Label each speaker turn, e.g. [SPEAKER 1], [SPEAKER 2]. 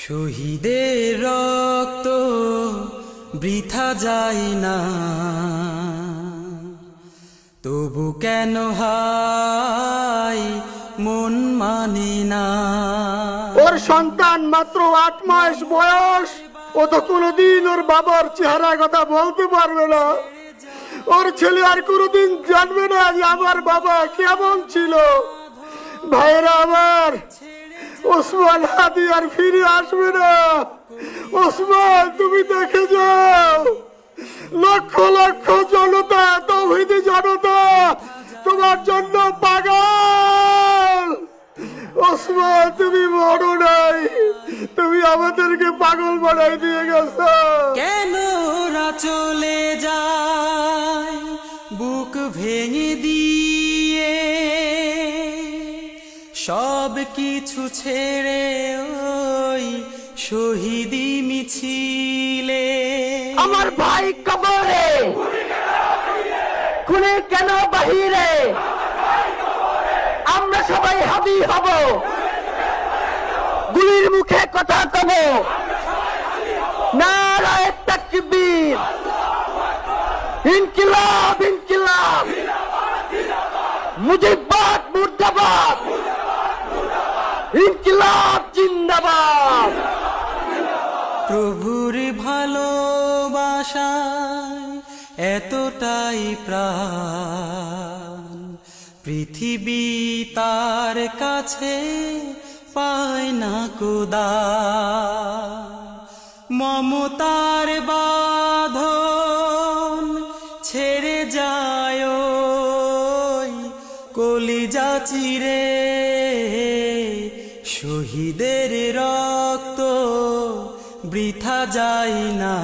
[SPEAKER 1] শহীদের রক্ত বৃথা যায় না, তবু কেন হায় মন মানে না।
[SPEAKER 2] ওর সন্তান মাত্র 8 মাস বয়স, ও তো কোনোদিন ওর বাবার চেহারা কথা বলতে পারবে না। ওর ছেলে আর কোনোদিন জানবে না যে আমার বাবা কেমন ছিল। ভাইরা আমার, ওসমান হাদি আর ফিরে আসবে না। ওসমান, তুমি দেখে যাও, লক্ষ লক্ষ জনতা, তৌহিদি জনতা তোমার জন্য পাগল। ওসমান, তুমি বড় নাই, তুমি আমাদেরকে পাগল বানাই দিয়ে গেছো।
[SPEAKER 1] কেন ওরা চলে যায় বুক ভেঙে দিয়ে, সব কিছু ছেড়ে ওই শহীদি মিছিলে।
[SPEAKER 2] আমার ভাই কবরে, খুনি কেন বাহিরে, আমরা সবাই হাদি হব, গুলির মুখে কথা কব, নারায়ে তাকবীর, ইনকিলাব ইনকিলাব, মুজিববাদ মুর্দাবাদ, ইনকিলাব জিন্দাবাদ।
[SPEAKER 1] প্রভুর ভালোবাসায় এতটাই প্রাণ, পৃথিবী তার কাছে পায় না কোদা। মমতার বাঁধন ছেড়ে যায় ওই কলিজা চিরে, শহীদের রক্ত বৃথা যায় না।